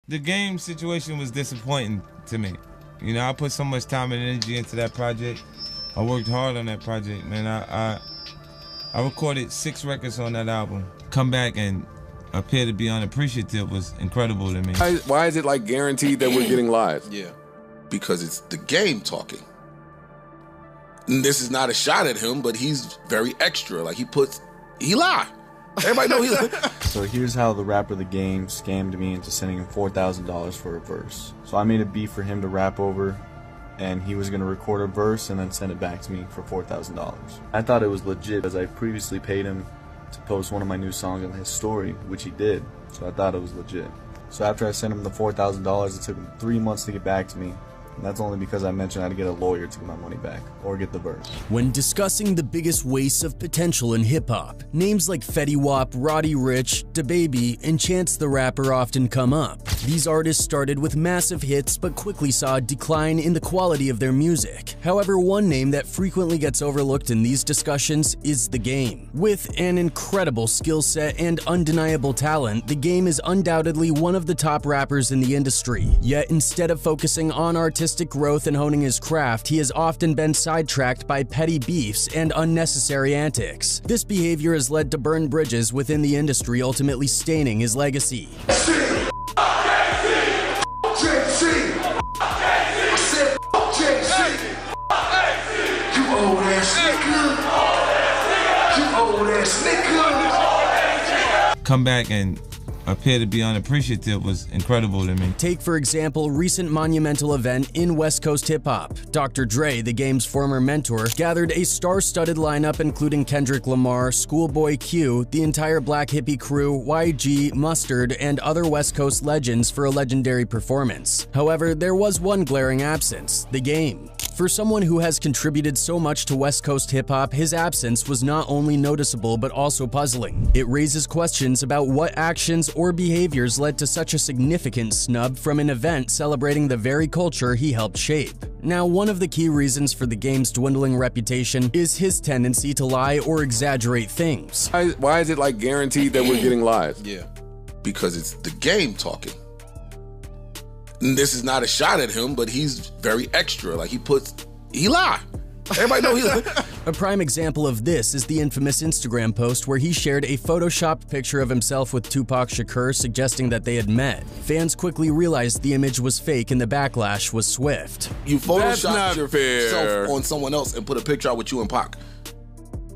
The game situation was disappointing to me. You know, I put so much time and energy into that project. I worked hard on that project, man. I recorded 6 records on that album. Come back and appear to be unappreciative was incredible to me. Why is it like guaranteed that we're getting live? Yeah, because it's the game talking. And this is not a shot at him, but he's very extra. Like he lie. Everybody know he lie. So here's how the rapper The Game scammed me into sending him $4,000 for a verse. So I made a beat for him to rap over, and he was going to record a verse and then send it back to me for $4,000. I thought it was legit as I previously paid him to post one of my new songs on his story, which he did, so I thought it was legit. So after I sent him the $4,000, it took him 3 months to get back to me. And that's only because I mentioned I had to get a lawyer to get my money back, or get the verse. When discussing the biggest wastes of potential in hip-hop, names like Fetty Wap, Roddy Ricch, DaBaby, and Chance the Rapper often come up. These artists started with massive hits but quickly saw a decline in the quality of their music. However, one name that frequently gets overlooked in these discussions is The Game. With an incredible skill set and undeniable talent, The Game is undoubtedly one of the top rappers in the industry. Yet instead of focusing on artistic growth and honing his craft, he has often been sidetracked by petty beefs and unnecessary antics. This behavior has led to burned bridges within the industry, ultimately staining his legacy. Come back and appear to be unappreciative was incredible to me. Take, for example, recent monumental event in West Coast hip-hop. Dr. Dre, The Game's former mentor, gathered a star-studded lineup including Kendrick Lamar, Schoolboy Q, the entire Black Hippie crew, YG, Mustard, and other West Coast legends for a legendary performance. However, there was one glaring absence: The Game. For someone who has contributed so much to West Coast hip-hop, his absence was not only noticeable but also puzzling. It raises questions about what actions or behaviors led to such a significant snub from an event celebrating the very culture he helped shape. Now, one of the key reasons for The Game's dwindling reputation is his tendency to lie or exaggerate things. Why is it like guaranteed that we're getting live? Yeah, because it's the game talking. And this is not a shot at him, but he's very extra. Like he lie. Everybody know he lie. A prime example of this is the infamous Instagram post where he shared a photoshopped picture of himself with Tupac Shakur, suggesting that they had met. Fans quickly realized the image was fake and the backlash was swift. You photoshopped yourself on someone else and put a picture out with you and Pac.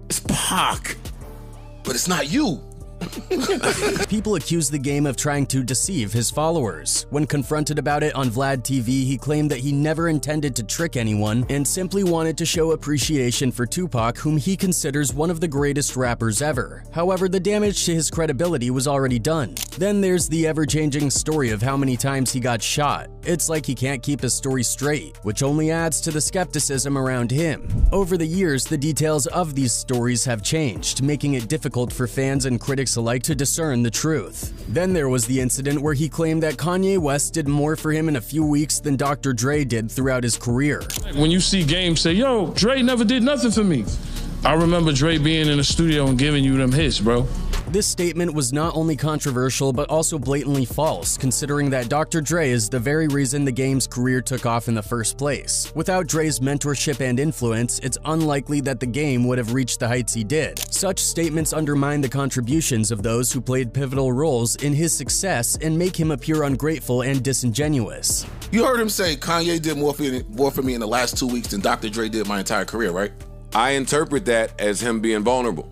It's Pac, but it's not you. People accuse The Game of trying to deceive his followers. When confronted about it on Vlad TV, he claimed that he never intended to trick anyone and simply wanted to show appreciation for Tupac, whom he considers one of the greatest rappers ever. However, the damage to his credibility was already done. Then there's the ever-changing story of how many times he got shot. It's like he can't keep his story straight, which only adds to the skepticism around him. Over the years, the details of these stories have changed, making it difficult for fans and critics alike to discern the truth. Then there was the incident where he claimed that Kanye West did more for him in a few weeks than Dr. Dre did throughout his career. When you see Game say, yo, Dre never did nothing for me, I remember Dre being in the studio and giving you them hits, bro. This statement was not only controversial but also blatantly false, considering that Dr. Dre is the very reason The Game's career took off in the first place. Without Dre's mentorship and influence, it's unlikely that The Game would have reached the heights he did. Such statements undermine the contributions of those who played pivotal roles in his success and make him appear ungrateful and disingenuous. You heard him say Kanye did more for me in the last 2 weeks than Dr. Dre did my entire career, right? I interpret that as him being vulnerable.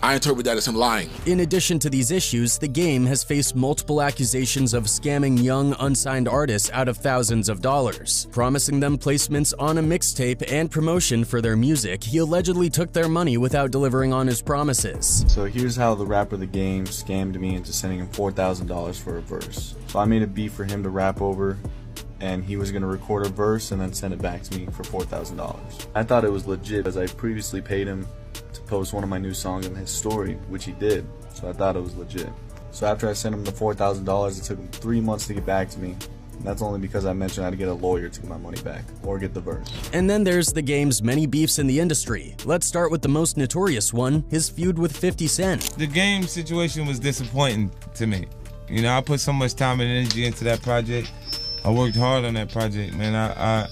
I interpret that as him lying. In addition to these issues, The Game has faced multiple accusations of scamming young, unsigned artists out of thousands of dollars. Promising them placements on a mixtape and promotion for their music, he allegedly took their money without delivering on his promises. So here's how the rapper The Game scammed me into sending him $4,000 for a verse. So I made a beat for him to rap over, and he was going to record a verse and then send it back to me for $4,000. I thought it was legit as I previously paid him to post one of my new songs on his story, which he did, so I thought it was legit. So after I sent him the $4,000, it took him 3 months to get back to me. And that's only because I mentioned I had to get a lawyer to get my money back, or get the verse. And then there's The Game's many beefs in the industry. Let's start with the most notorious one, his feud with 50 Cent. The Game situation was disappointing to me. You know, I put so much time and energy into that project. I worked hard on that project, man. I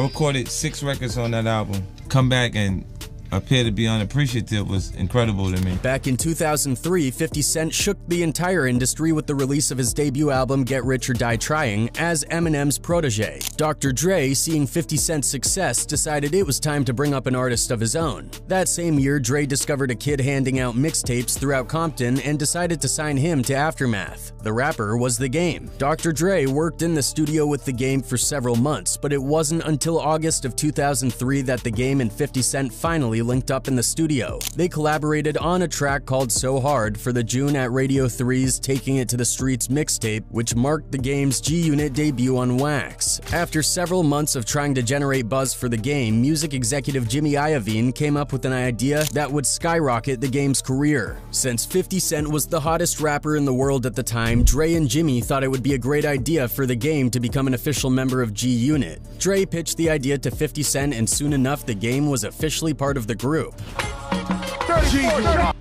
recorded 6 records on that album. Come back and appear to be unappreciative was incredible to me. Back in 2003, 50 Cent shook the entire industry with the release of his debut album Get Rich or Die Trying as Eminem's protege. Dr. Dre, seeing 50 Cent's success, decided it was time to bring up an artist of his own. That same year, Dre discovered a kid handing out mixtapes throughout Compton and decided to sign him to Aftermath. The rapper was The Game. Dr. Dre worked in the studio with The Game for several months, but it wasn't until August of 2003 that The Game and 50 Cent finally linked up in the studio. They collaborated on a track called So Hard for the June at Radio 3's Taking It to the Streets mixtape, which marked The Game's G-Unit debut on Wax. After several months of trying to generate buzz for The Game, music executive Jimmy Iovine came up with an idea that would skyrocket The Game's career. Since 50 Cent was the hottest rapper in the world at the time, Dre and Jimmy thought it would be a great idea for The Game to become an official member of G-Unit. Dre pitched the idea to 50 Cent, and soon enough, The Game was officially part of the group. 34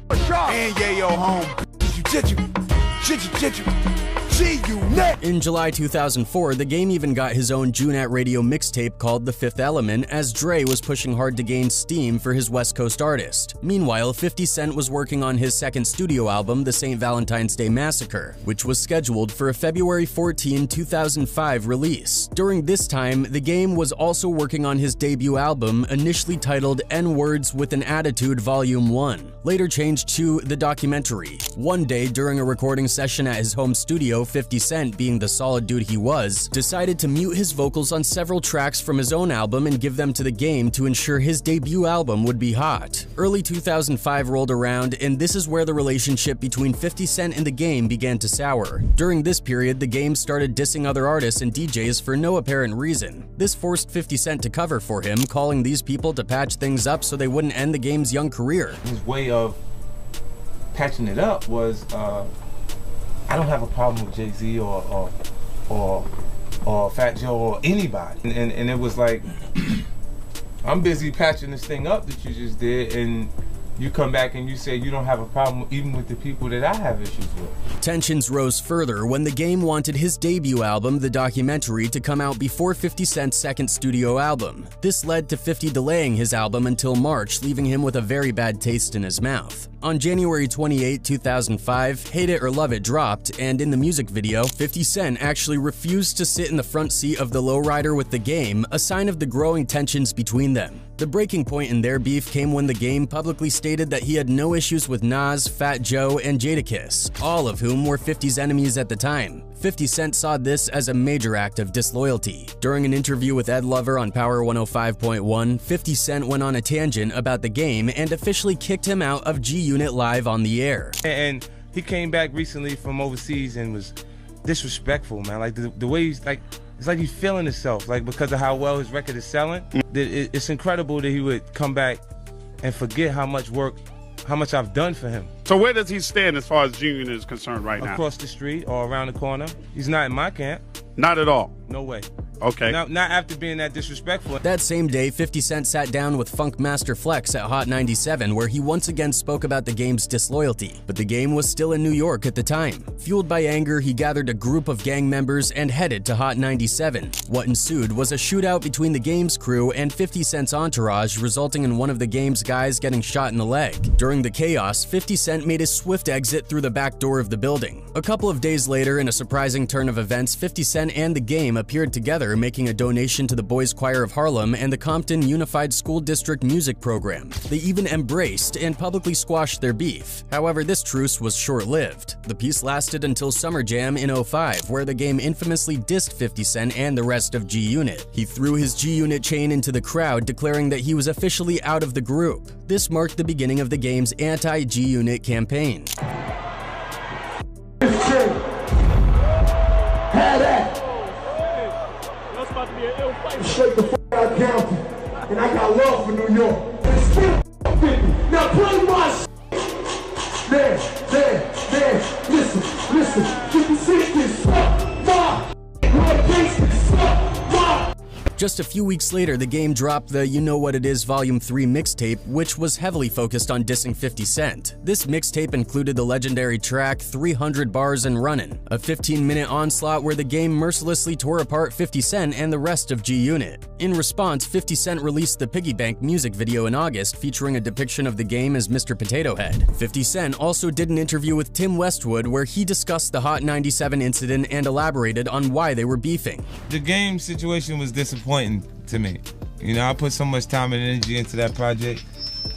and yeah, yo, home. In July 2004, The Game even got his own June at Radio mixtape called The Fifth Element, as Dre was pushing hard to gain steam for his West Coast artist. Meanwhile, 50 Cent was working on his second studio album, The St. Valentine's Day Massacre, which was scheduled for a February 14, 2005 release. During this time, The Game was also working on his debut album, initially titled N-Words with an Attitude Volume 1, later changed to The Documentary. One day, during a recording session at his home studio, 50 Cent, being the solid dude he was, decided to mute his vocals on several tracks from his own album and give them to The Game to ensure his debut album would be hot. Early 2005 rolled around, and this is where the relationship between 50 Cent and The Game began to sour. During this period, The Game started dissing other artists and DJs for no apparent reason. This forced 50 Cent to cover for him, calling these people to patch things up so they wouldn't end The Game's young career. His way of patching it up was, I don't have a problem with Jay-Z or Fat Joe or anybody. And it was like, I'm busy patching this thing up that you just did, and you come back and you say you don't have a problem even with the people that I have issues with. Tensions rose further when The Game wanted his debut album, The Documentary, to come out before 50 Cent's second studio album. This led to 50 delaying his album until March, leaving him with a very bad taste in his mouth. On January 28, 2005, Hate It or Love It dropped, and in the music video, 50 Cent actually refused to sit in the front seat of the lowrider with The Game, a sign of the growing tensions between them. The breaking point in their beef came when The Game publicly stated that he had no issues with Nas, Fat Joe, and Jadakiss, all of whom were 50's enemies at the time. 50 Cent saw this as a major act of disloyalty. During an interview with Ed Lover on Power 105.1, 50 Cent went on a tangent about The Game and officially kicked him out of G-Unit live on the air. And he came back recently from overseas and was disrespectful, man. Like the way he's like, it's like he's feeling himself, like because of how well his record is selling. It's incredible that he would come back and forget how much work, how much I've done for him. So where does he stand as far as G-Unit is concerned right now? Across the street or around the corner. He's not in my camp. Not at all? No way. Okay. Not after being that disrespectful. That same day, 50 Cent sat down with Funk Master Flex at Hot 97, where he once again spoke about The Game's disloyalty. But The Game was still in New York at the time. Fueled by anger, he gathered a group of gang members and headed to Hot 97. What ensued was a shootout between The Game's crew and 50 Cent's entourage, resulting in one of The Game's guys getting shot in the leg. During the chaos, 50 Cent made a swift exit through the back door of the building. A couple of days later, in a surprising turn of events, 50 Cent and The Game appeared together, making a donation to the Boys Choir of Harlem and the Compton Unified School District music program. They even embraced and publicly squashed their beef. However, this truce was short-lived. The peace lasted until Summer Jam in 2005, where The Game infamously dissed 50 Cent and the rest of G-Unit. He threw his G-Unit chain into the crowd, declaring that he was officially out of the group. This marked the beginning of The Game's anti-G-Unit campaign. Straight the fuck out of Compton, and I got love for New York. And still with me. Now play my there. Listen. You can see this. Just a few weeks later, the game dropped the You Know What It Is Volume 3 mixtape, which was heavily focused on dissing 50 Cent. This mixtape included the legendary track 300 Bars and Runnin', a 15-minute onslaught where the game mercilessly tore apart 50 Cent and the rest of G-Unit. In response, 50 Cent released the Piggy Bank music video in August featuring a depiction of the game as Mr. Potato Head. 50 Cent also did an interview with Tim Westwood where he discussed the Hot 97 incident and elaborated on why they were beefing. The game situation was disappointing to me. You know, I put so much time and energy into that project.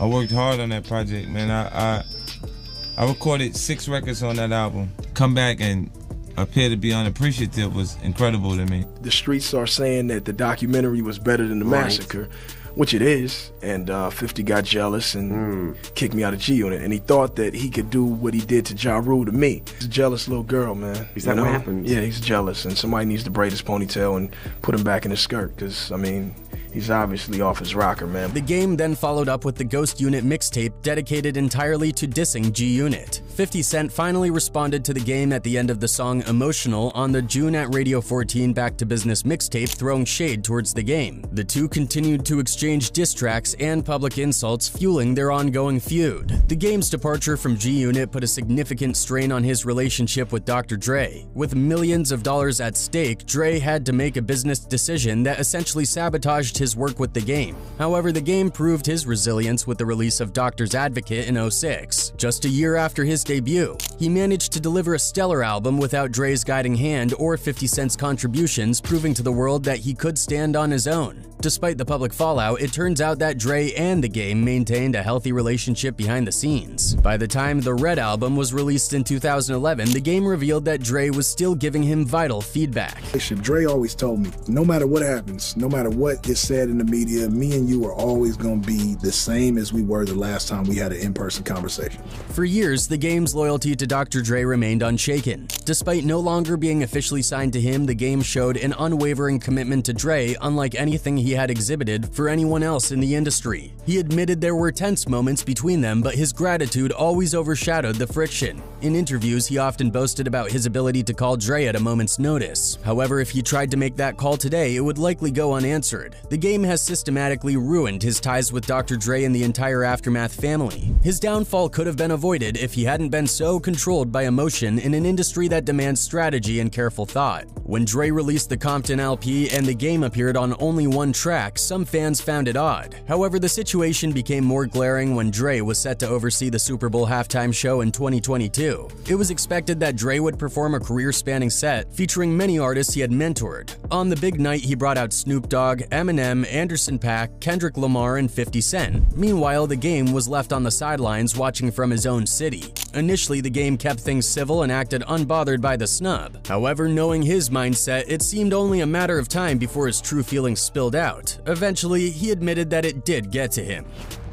I worked hard on that project, man. I recorded 6 records on that album. Come back and appear to be unappreciative was incredible to me. The streets are saying that the documentary was better than the massacre, which it is, and 50 got jealous and kicked me out of G-Unit, and he thought that he could do what he did to Ja Rule to me. He's a jealous little girl, man. Is that what happens? Yeah, he's jealous, and somebody needs to braid his ponytail and put him back in his skirt, because, I mean, he's obviously off his rocker, man. The game then followed up with the Ghost Unit mixtape dedicated entirely to dissing G-Unit. 50 Cent finally responded to the game at the end of the song Emotional on the June at Radio 14 Back to Business mixtape, throwing shade towards the game. The two continued to exchange diss tracks and public insults, fueling their ongoing feud. The game's departure from G-Unit put a significant strain on his relationship with Dr. Dre. With millions of dollars at stake, Dre had to make a business decision that essentially sabotaged his work with the game. However, the game proved his resilience with the release of Doctor's Advocate in 2006. Just a year after his debut, he managed to deliver a stellar album without Dre's guiding hand or 50 Cent's contributions, proving to the world that he could stand on his own. Despite the public fallout, it turns out that Dre and the game maintained a healthy relationship behind the scenes. By the time the Red album was released in 2011, the game revealed that Dre was still giving him vital feedback. Dre always told me, no matter what happens, no matter what gets said in the media, me and you are always going to be the same as we were the last time we had an in-person conversation. For years, the game's loyalty to Dr. Dre remained unshaken. Despite no longer being officially signed to him, the game showed an unwavering commitment to Dre, unlike anything he had exhibited for anyone else in the industry. He admitted there were tense moments between them, but his gratitude always overshadowed the friction. In interviews, he often boasted about his ability to call Dre at a moment's notice. However, if he tried to make that call today, it would likely go unanswered. The game has systematically ruined his ties with Dr. Dre and the entire Aftermath family. His downfall could have been avoided if he hadn't been so controlled by emotion in an industry that demands strategy and careful thought. When Dre released the Compton LP and the game appeared on only one track, some fans found it odd. However, the situation became more glaring when Dre was set to oversee the Super Bowl halftime show in 2022. It was expected that Dre would perform a career-spanning set featuring many artists he had mentored. On the big night, he brought out Snoop Dogg, Eminem, Anderson .Paak, Kendrick Lamar, and 50 Cent. Meanwhile, the game was left on the sidelines watching from his own city. Initially, the game kept things civil and acted unbothered by the snub. However, knowing his mindset, it seemed only a matter of time before his true feelings spilled out. Eventually, he admitted that it did get to him.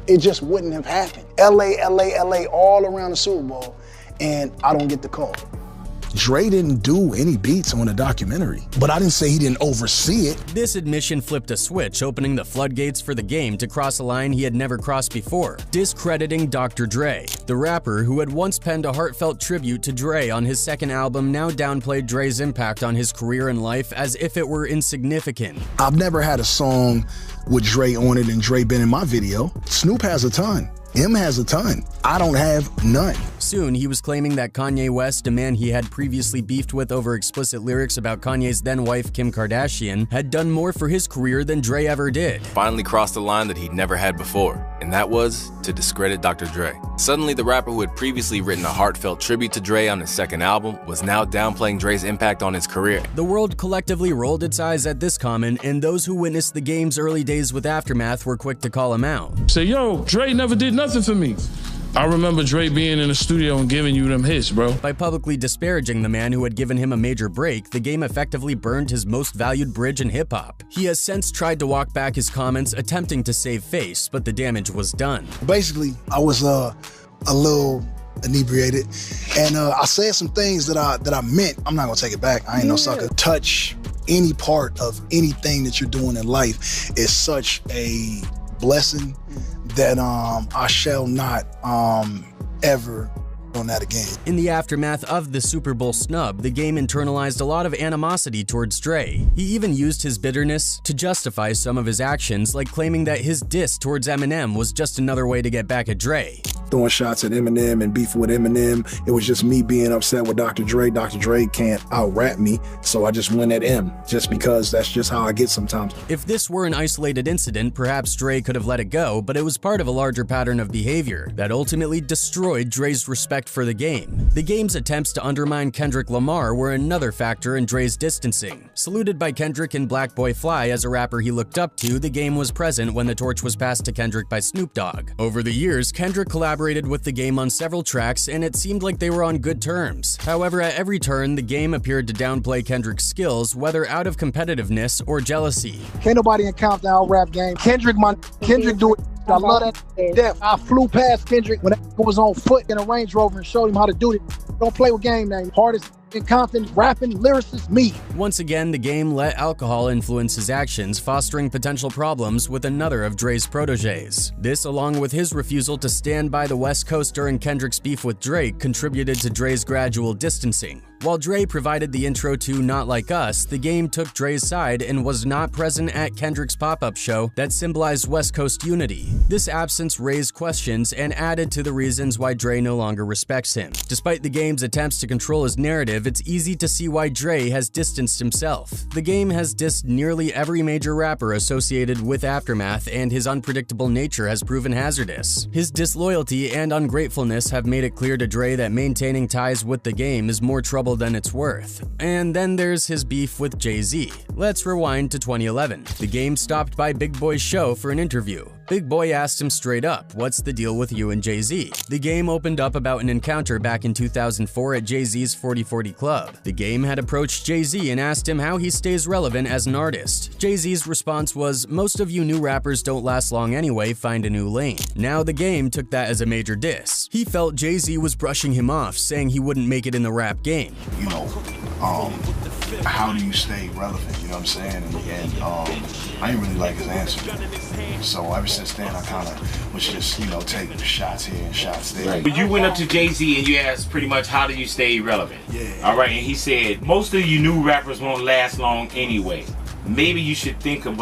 It just wouldn't have happened. LA, all around the Super Bowl, and I don't get the call. Dre didn't do any beats on the documentary, but I didn't say he didn't oversee it. This admission flipped a switch, opening the floodgates for the game to cross a line he had never crossed before, discrediting Dr. Dre. The rapper, who had once penned a heartfelt tribute to Dre on his second album, now downplayed Dre's impact on his career and life as if it were insignificant. I've never had a song with Dre on it and Dre been in my video. Snoop has a ton. M has a ton. I don't have none. Soon, he was claiming that Kanye West, a man he had previously beefed with over explicit lyrics about Kanye's then-wife Kim Kardashian, had done more for his career than Dre ever did. Finally crossed a line that he'd never had before, and that was to discredit Dr. Dre. Suddenly, the rapper who had previously written a heartfelt tribute to Dre on his second album was now downplaying Dre's impact on his career. The world collectively rolled its eyes at this comment, and those who witnessed the game's early days with Aftermath were quick to call him out. Say, yo, Dre never did nothing for me. I remember Dre being in the studio and giving you them hits, bro. By publicly disparaging the man who had given him a major break, the game effectively burned his most valued bridge in hip-hop. He has since tried to walk back his comments, attempting to save face, but the damage was done. Basically, I was a little inebriated, and I said some things that I meant. I'm not gonna take it back. I ain't no sucker. Touch any part of anything that you're doing in life is such a blessing that I shall not ever on that again. In the aftermath of the Super Bowl snub, the game internalized a lot of animosity towards Dre. He even used his bitterness to justify some of his actions, like claiming that his diss towards Eminem was just another way to get back at Dre. Throwing shots at Eminem and beefing with Eminem, it was just me being upset with Dr. Dre. Dr. Dre can't out-rap me, so I just went at him, just because that's just how I get sometimes. If this were an isolated incident, perhaps Dre could have let it go, but it was part of a larger pattern of behavior that ultimately destroyed Dre's respect for the game. The game's attempts to undermine Kendrick Lamar were another factor in Dre's distancing. Saluted by Kendrick and Black Boy Fly as a rapper he looked up to, the game was present when the torch was passed to Kendrick by Snoop Dogg. Over the years, Kendrick collaborated with the game on several tracks, and it seemed like they were on good terms. However, at every turn, the game appeared to downplay Kendrick's skills, whether out of competitiveness or jealousy. Can't nobody encounter the out rap game. Kendrick do it. I love that to death. I flew past Kendrick when that was on foot in a Range Rover and showed him how to do it. Don't play with game name. Hardest in Compton, rapping, lyricist, me. Once again, the game let alcohol influence his actions, fostering potential problems with another of Dre's proteges. This, along with his refusal to stand by the West Coast during Kendrick's beef with Drake, contributed to Dre's gradual distancing. While Dre provided the intro to Not Like Us, the game took Dre's side and was not present at Kendrick's pop-up show that symbolized West Coast unity. This absence raised questions and added to the reasons why Dre no longer respects him. Despite the game's attempts to control his narrative, it's easy to see why Dre has distanced himself. The game has dissed nearly every major rapper associated with Aftermath, and his unpredictable nature has proven hazardous. His disloyalty and ungratefulness have made it clear to Dre that maintaining ties with the game is more trouble than it's worth. And then there's his beef with Jay-Z. Let's rewind to 2011. The game stopped by Big Boy's show for an interview. Big Boy asked him straight up, "What's the deal with you and Jay-Z?" The game opened up about an encounter back in 2004 at Jay-Z's 4040 Club. The game had approached Jay-Z and asked him how he stays relevant as an artist. Jay-Z's response was, "Most of you new rappers don't last long anyway, find a new lane." Now the game took that as a major diss. He felt Jay-Z was brushing him off, saying he wouldn't make it in the rap game. You know, how do you stay relevant? You know what I'm saying? And I didn't really like his answer. So ever since then, I kind of was just, you know, taking shots here and shots there. But you went up to Jay-Z and you asked pretty much, how do you stay relevant? Yeah. All right, and he said, most of you new rappers won't last long anyway. Maybe you should think of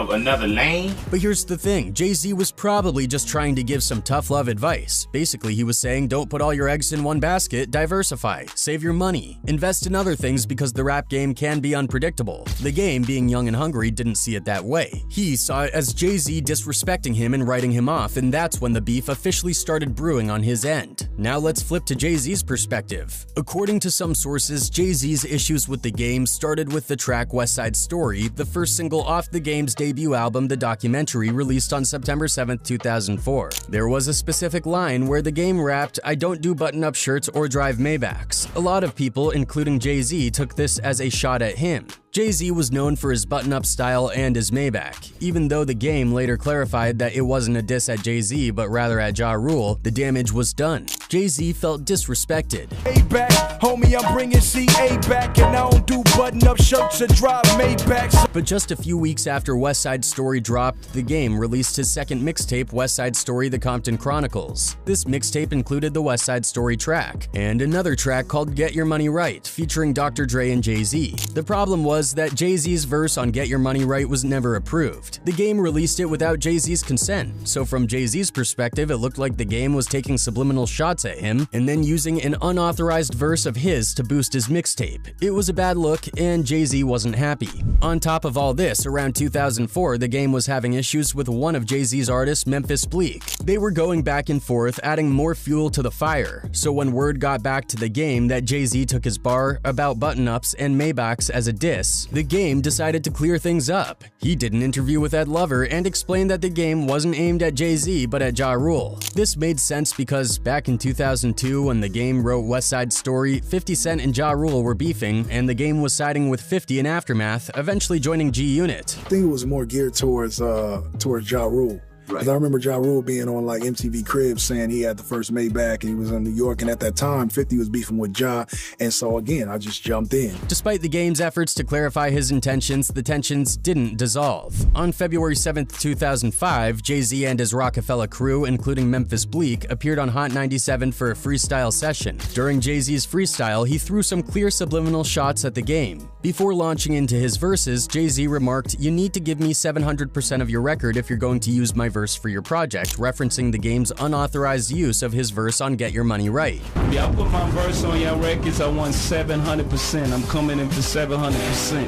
another lane. But here's the thing, Jay-Z was probably just trying to give some tough love advice. Basically, he was saying, don't put all your eggs in one basket, diversify, save your money, invest in other things because the rap game can be unpredictable. The game, being young and hungry, didn't see it that way. He saw it as Jay-Z disrespecting him and writing him off, and that's when the beef officially started brewing on his end. Now let's flip to Jay-Z's perspective. According to some sources, Jay-Z's issues with the game started with the track West Side Story, the first single off the game's debut album, The Documentary, released on September 7, 2004. There was a specific line where the game rapped, "I don't do button-up shirts or drive Maybachs." A lot of people, including Jay-Z, took this as a shot at him. Jay-Z was known for his button-up style and his Maybach. Even though the game later clarified that it wasn't a diss at Jay-Z but rather at Ja Rule, the damage was done. Jay-Z felt disrespected. Back, homie, I'm bringing CA back, and I don't do button-up shirts or drive Maybachs. But just a few weeks after West Side Story dropped, the game released his second mixtape, West Side Story: The Compton Chronicles. This mixtape included the West Side Story track, and another track called Get Your Money Right, featuring Dr. Dre and Jay-Z. The problem was that Jay-Z's verse on Get Your Money Right was never approved. The game released it without Jay-Z's consent, so from Jay-Z's perspective, it looked like the game was taking subliminal shots at him and then using an unauthorized verse of his to boost his mixtape. It was a bad look, and Jay-Z wasn't happy. On top of all this, around 2004, the game was having issues with one of Jay-Z's artists, Memphis Bleak. They were going back and forth, adding more fuel to the fire, so when word got back to the game that Jay-Z took his bar about button-ups and Maybachs as a diss, the game decided to clear things up. He did an interview with Ed Lover and explained that the game wasn't aimed at Jay-Z but at Ja Rule. This made sense because back in 2002, when the game wrote West Side Story, 50 Cent and Ja Rule were beefing, and the game was siding with 50 in Aftermath, eventually joining G-Unit. I think it was more geared towards Ja Rule. Because I remember Ja Rule being on like MTV Cribs saying he had the first Maybach and he was in New York, and at that time 50 was beefing with Ja, and so again I just jumped in. Despite the game's efforts to clarify his intentions, the tensions didn't dissolve. On February 7th, 2005, Jay-Z and his Rockefeller crew, including Memphis Bleak, appeared on Hot 97 for a freestyle session. During Jay-Z's freestyle, he threw some clear subliminal shots at the game. Before launching into his verses, Jay-Z remarked, "You need to give me 700% of your record if you're going to use my verse for your project," referencing the game's unauthorized use of his verse on Get Your Money Right. Yeah, I put my verse on your records, I want 700%. I'm coming in for 700%.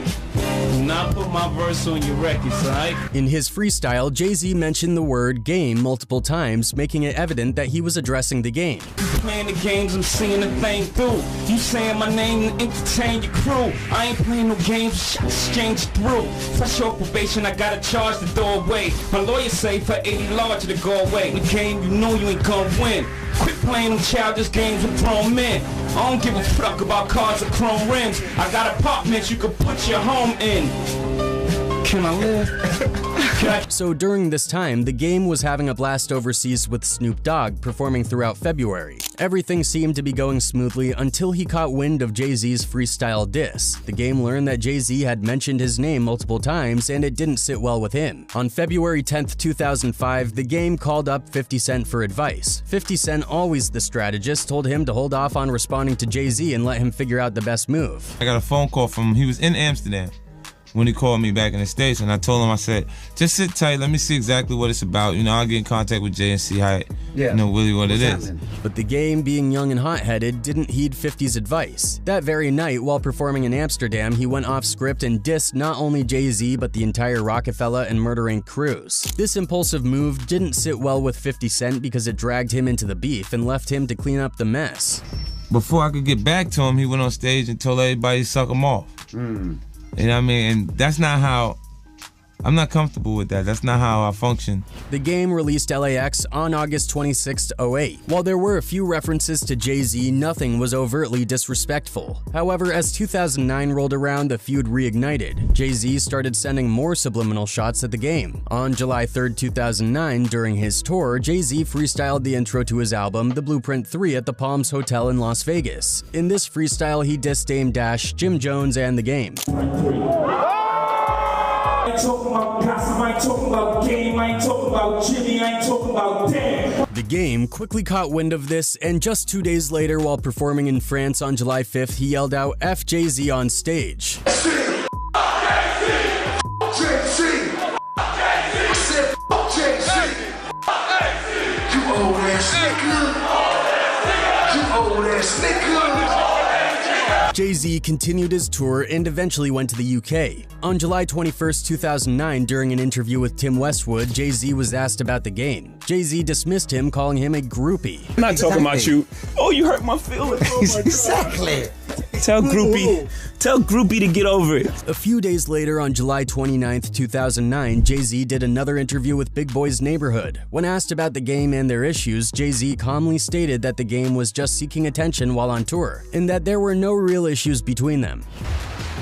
Do not put my verse on your records, alright? In his freestyle, Jay-Z mentioned the word game multiple times, making it evident that he was addressing the game. Playing the games, I'm seeing the thing through. You saying my name and entertain your crew. I ain't playing no games, exchange through. Fresh off probation, I gotta charge the doorway. My lawyer say for 80 larger to go away. In the game, you know you ain't gonna win. Quit playing them childish games with grown men. I don't give a fuck about cars or chrome rims. I got apartments you can put your home in. Can I live? So during this time, the game was having a blast overseas with Snoop Dogg performing throughout February. Everything seemed to be going smoothly until he caught wind of Jay-Z's freestyle diss. The game learned that Jay-Z had mentioned his name multiple times and it didn't sit well with him. On February 10th, 2005, the game called up 50 Cent for advice. 50 Cent, always the strategist, told him to hold off on responding to Jay-Z and let him figure out the best move. I got a phone call from him. He was in Amsterdam when he called me back in the States, and I told him, I said, just sit tight, let me see exactly what it's about. You know, I'll get in contact with Jay and see how, really what it is. But the game, being young and hot-headed, didn't heed 50's advice. That very night, while performing in Amsterdam, he went off script and dissed not only Jay-Z, but the entire Rockefeller and Murder Inc. crews. This impulsive move didn't sit well with 50 Cent because it dragged him into the beef and left him to clean up the mess. Before I could get back to him, he went on stage and told everybody to suck him off. You know what I mean? And that's not how, I'm not comfortable with that. That's not how I function. The game released LAX on August 26, 2008. While there were a few references to Jay-Z, nothing was overtly disrespectful. However, as 2009 rolled around, the feud reignited. Jay-Z started sending more subliminal shots at the game. On July 3, 2009, during his tour, Jay-Z freestyled the intro to his album, The Blueprint 3, at the Palms Hotel in Las Vegas. In this freestyle, he dissed Dame Dash, Jim Jones, and the game. I ain't talking about gossip, I ain't talking about game, I ain't talking about Jimmy, I ain't talking about Dan. The game quickly caught wind of this, and just 2 days later, while performing in France on July 5th, he yelled out "F Jay-Z" on stage. Jay-Z continued his tour and eventually went to the UK. On July 21st, 2009, during an interview with Tim Westwood, Jay-Z was asked about the game. Jay-Z dismissed him, calling him a groupie. I'm not talking about you. Oh, you hurt my feelings. Oh my exactly. Tell Groupie to get over it. A few days later, on July 29th, 2009, Jay-Z did another interview with Big Boy's Neighborhood. When asked about the game and their issues, Jay-Z calmly stated that the game was just seeking attention while on tour, and that there were no real issues between them.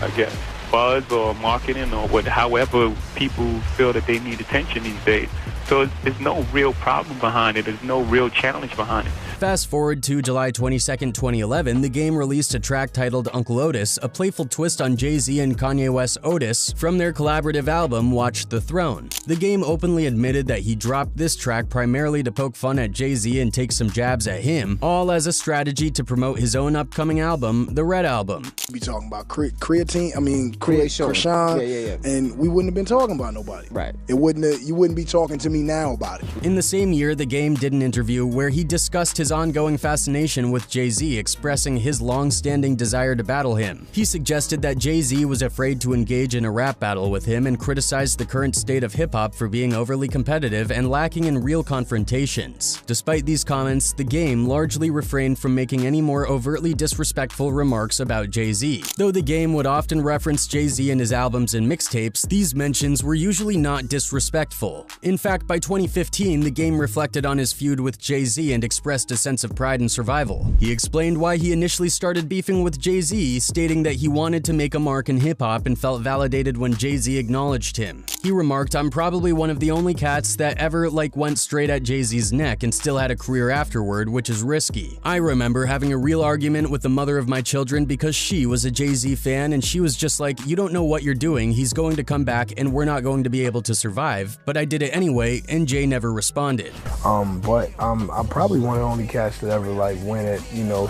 I guess buzz or marketing or however people feel that they need attention these days. So there's no real problem behind it. There's no real challenge behind it. Fast forward to July 22nd, 2011, the game released a track titled Uncle Otis, a playful twist on Jay-Z and Kanye West's Otis from their collaborative album Watch the Throne. The game openly admitted that he dropped this track primarily to poke fun at Jay-Z and take some jabs at him, all as a strategy to promote his own upcoming album, The Red Album. We talking about creatine, Krishan, and we wouldn't have been talking about nobody. Right. You wouldn't be talking to me now about it. In the same year, the game did an interview where he discussed his ongoing fascination with Jay-Z, expressing his long-standing desire to battle him. He suggested that Jay-Z was afraid to engage in a rap battle with him and criticized the current state of hip-hop for being overly competitive and lacking in real confrontations. Despite these comments, the game largely refrained from making any more overtly disrespectful remarks about Jay-Z. Though the game would often reference Jay-Z in his albums and mixtapes, these mentions were usually not disrespectful. In fact, by 2015, the game reflected on his feud with Jay-Z and expressed a sense of pride and survival. He explained why he initially started beefing with Jay-Z, stating that he wanted to make a mark in hip-hop and felt validated when Jay-Z acknowledged him. He remarked, "I'm probably one of the only cats that ever went straight at Jay-Z's neck and still had a career afterward, which is risky. I remember having a real argument with the mother of my children because she was a Jay-Z fan and she was just like, you don't know what you're doing, he's going to come back and we're not going to be able to survive. But I did it anyway, and Jay never responded." But I'm probably one of the only cats that ever went at,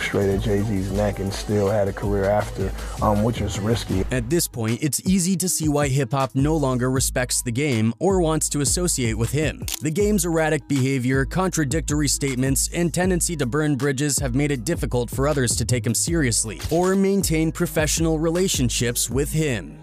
straight at Jay-Z's neck and still had a career after, which is risky. At this point, it's easy to see why hip-hop no longer respects the game or wants to associate with him. The game's erratic behavior, contradictory statements, and tendency to burn bridges have made it difficult for others to take him seriously or maintain professional relationships with him.